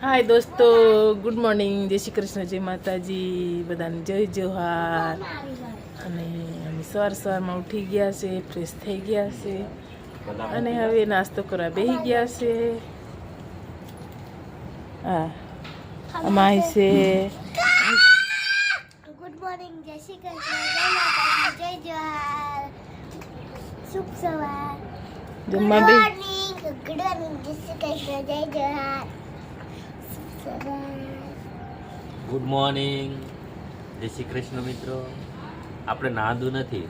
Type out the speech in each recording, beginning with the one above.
હાય દોસ્તો, good morning, જય શ્રી કૃષ્ણ, જય માતાજી, બધાને જય જોહાર. અને અમે સવારમાં ઉઠી ગયા છે, ફ્રેશ થઈ ગયા છે અને હવે નાસ્તો કરવા બેસી ગયા છે. હા, અમાય છે. ગુડ મોર્નિંગ, જય શ્રી કૃષ્ણ, જય માતાજી, જય જોહાર, શુભ સવાર. જમવા બે ગુડ મોર્નિંગ, જય શ્રી કૃષ્ણ, જય જોહાર. ગુડ મોર્નિંગ, જય શ્રી કૃષ્ણ મિત્રો. આપણે નાંદું નથી,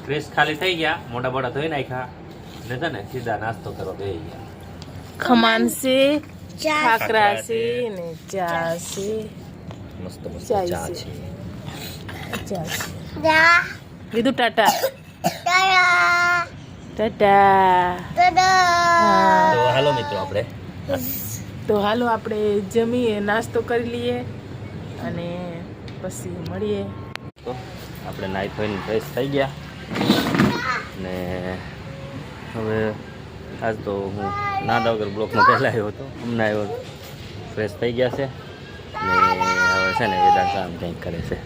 ફ્રેશ ખાલી થઈ ગયા, મોટા મોટા ધોઈ નાખ્યા ને તને સીધા નાસ્તો કરવા બેસી ગયા. ખમાન છે, ખાખરા છે ને ચા છે. મસ્ત મસ્ત ચા ચા છે. છે. ચા છે. જા કીધું ટાટા ટાટા ટાટા. ટાટા. તો હાલો મિત્રો આપણે તો હાલો આપણે જમીએ, નાસ્તો કરી લઈએ અને પછી મળીએ. તો આપણે નાઈ ધોઈને ફ્રેશ થઈ ગયા ને હવે આજ તો હું નાના વગર બ્લોકમાં પહેલાં આવ્યો હતો, હમણાં આવ્યો, ફ્રેશ થઈ ગયા છે ને હવે છે ને વેદાંત કામ કંઈક કરે છે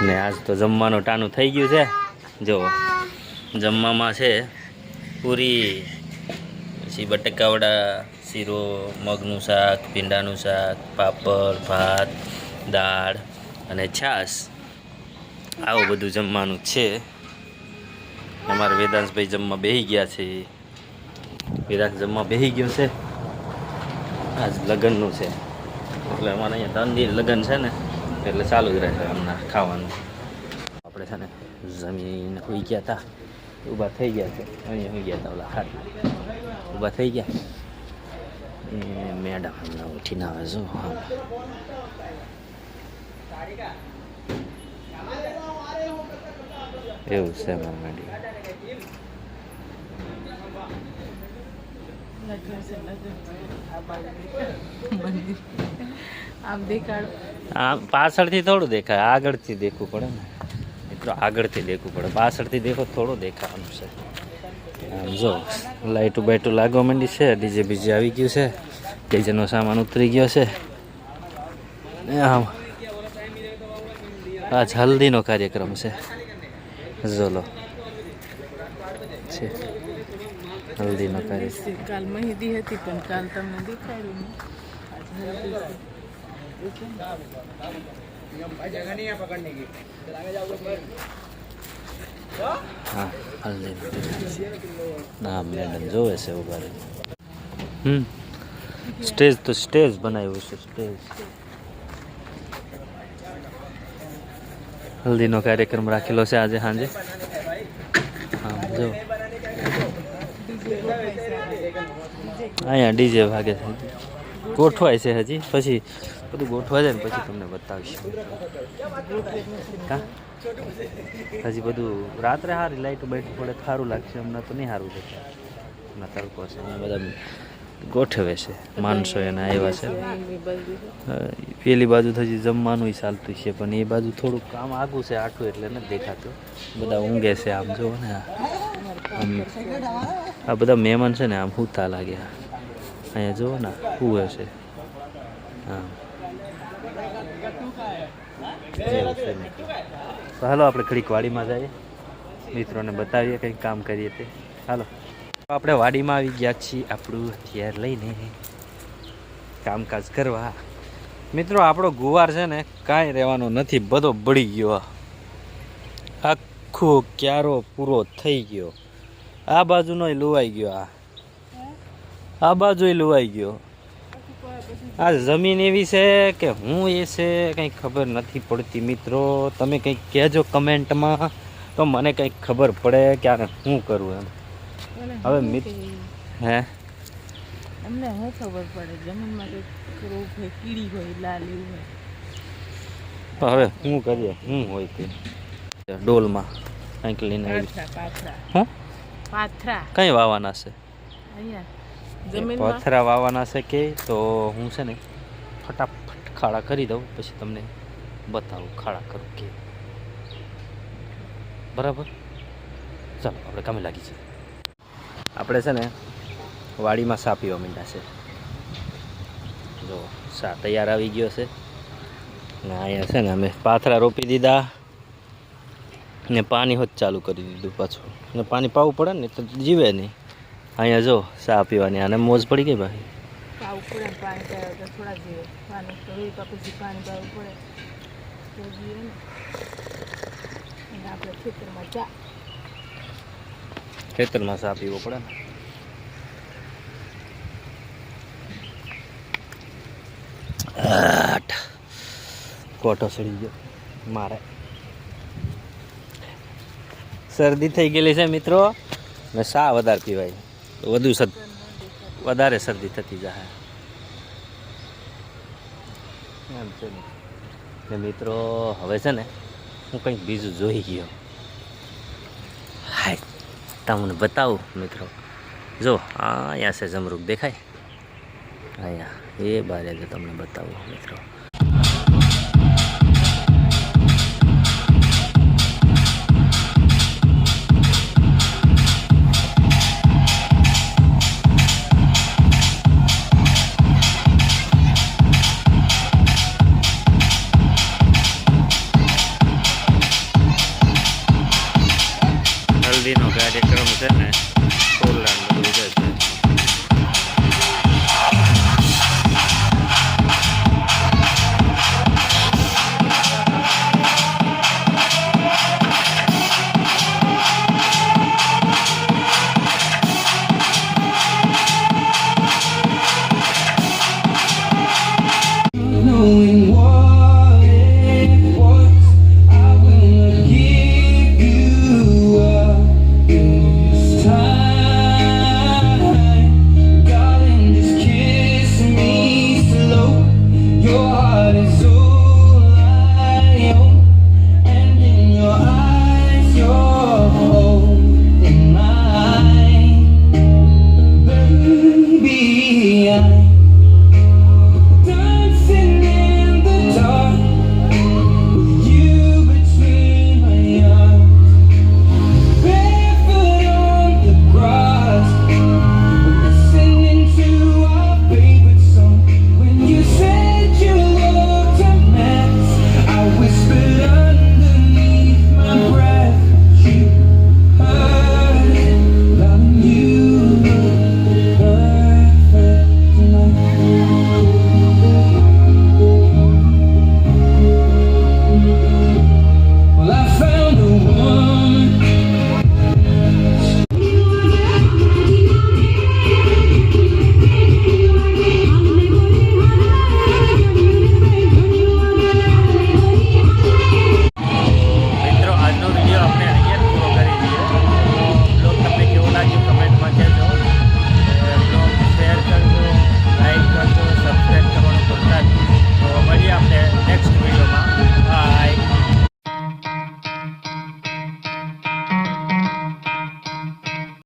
ને આજ તો જમવાનું ટાણું થઈ ગયું છે. જો જમવામાં છે પૂરી, પછી બટેકાવડા, શીરો, મગનું શાક, ભીંડાનું શાક, પાપડ, ભાત, દાળ અને છાશ, આવું બધું જમવાનું છે. અમારા વેદાંશભાઈ જમવા બેસી ગયા છે. વેદાંશ જમવા બેસી ગયો છે. આજ લગ્નનું છે એટલે અમારે અહીંયા 3 દિવસ લગ્ન છે ને એટલે ચાલુ જ રહેશે હમણાં ખાવાનું. આપણે છે ને જમીન હોઈ ગયા હતા, ઊભા થઈ ગયા છે, અહીંયા હોઈ ગયા હતા ઓલા ખાટ ઊભા થઈ ગયા. એ મેડમ હમણાં ઉઠીને આવે જો. એવું છે મારા મેડી. આમ દેખાડો. આ પાછળથી થોડું દેખાય, આગળથી દેખવું પડે ને મિત્રો, આગળથી દેખવું પડે, પાછળથી દેખો થોડું દેખાવાનું છે. આમ જો લાઇટું બાઇટું લાગવા માંડી છે, ડીજે બીજે આવી ગયું છે, ડીજેનો સામાન ઉતરી ગયો છે. આમ આજ હલ્દીનો કાર્યક્રમ છે, જોલો છે હલ્દીનો કાર્યક્રમ. કાલ મહેંદી હતી પણ કાલ તમને દેખાડ્યું નહીં. હા હલ્દીનો ના મેડમ જોવે છે ઉભા. સ્ટેજ તો સ્ટેજ બનાવ્યું છે, સ્ટેજ. હલ્દીનો કાર્યક્રમ રાખેલો છે આજે સાંજે. હા જો અહીંયા ડીજે વાગે છે, ગોઠવાય છે હજી, પછી બધું ગોઠવા જાય ને પછી તમને બતાવીશું. હા હજી બધું રાત્રે સારી લાઈટ બાઈટ પડે સારું લાગશે, હમણાં તો નહીં સારું દેખાય, હમણાં તડકો છે, અહીંયા બધા ગોઠવે છે માણસો એના આવ્યા છે. પેલી બાજુ હજી જમવાનું ચાલતું છે પણ એ બાજુ થોડુંક કામ આગું છે આટલું એટલે નથી દેખાતું, બધા ઊંઘે છે. આમ જુઓ ને આ બધા મહેમાન છે ને આમ સૂતા લાગ્યા, અહીંયા જુઓ ને સૂવે છે. હા એવું છે મિત્રો. તો હાલો આપણે ઘડીક વાડીમાં જઈએ, મિત્રોને બતાવીએ કંઈક કામ કરીએ તે. હાલો આપણે વાડીમાં આવી ગયા છીએ આપણું હથિયાર લઈને કામકાજ કરવા. મિત્રો આપણો ગુવાર છે ને કાંઈ રહેવાનો નથી, બધો બળી ગયો, આખો ક્યારો પૂરો થઈ ગયો. આ બાજુનો લુવાઈ ગયો, આ બાજુ લુવાઈ ગયો. આ જમીન એવી છે કે હું એ છે કંઈ ખબર નથી પડતી. મિત્રો તમે કંઈક કહેજો કમેન્ટમાં તો મને કંઈક ખબર પડે કે આને શું કરવું એમ. હવે હે અમને શું ખબર પડે, જમીનમાં કંઈક રોગ હોય, કીડી હોય, લાલ એવું હોય. તો હવે શું કરીએ, શું હોય તે ડોલમાં કંઈક લઈને આવી. હું પાથરા કંઈ વાવવાના છે, અહીંયા જમીનમાં પથરા વાવવાના છે કે તો હું છે ને ફટાફટ ખાડા કરી દઉં, પછી તમને બતાવું ખાડા કરું કે. બરાબર, ચાલો આપણે કામે લાગી છીએ. આપણે છે ને વાડીમાં સા પીવા માંડ્યા છે. જો સા તૈયાર આવી ગયો છે ને અહીંયા છે ને અમે પાથરા રોપી દીધા ને પાણી હોત ચાલુ કરી દીધું પાછું ને પાણી પાવું પડે ને તો જીવે નહીં. અહીંયા જો ચા પીવાની આને મોજ પડી ગઈ ભાઈ. પાવું પડે ને પાણી પાવે તો થોડા જીવે. પાણી તો રોઈ પછી પાણી પાવું પડે તો જીવે ને. અને આપણે ખેતરમાં ચા પીવો પડે ને. કોઠો સડી ગયો મારે. શરદી થઈ ગયેલી છે મિત્રો ને ચા વધારે પીવાય વધારે શરદી થતી જાય એમ છે ને મિત્રો. હવે છે ને હું કંઈક બીજું જોઈ ગયો. હાય તમને બતાવું મિત્રો. જો અહીંયા છે જમરૂક દેખાય અહીંયા એ બારે જો તમને બતાવું મિત્રો. હલ્દીનો કાર્યક્રમ છે ને સોલાર બધું છે. Knowing what it was, I will give you up this time. Darling, just kiss me slow. Your heart is all I own, and in your eyes, you're holding mine. Baby,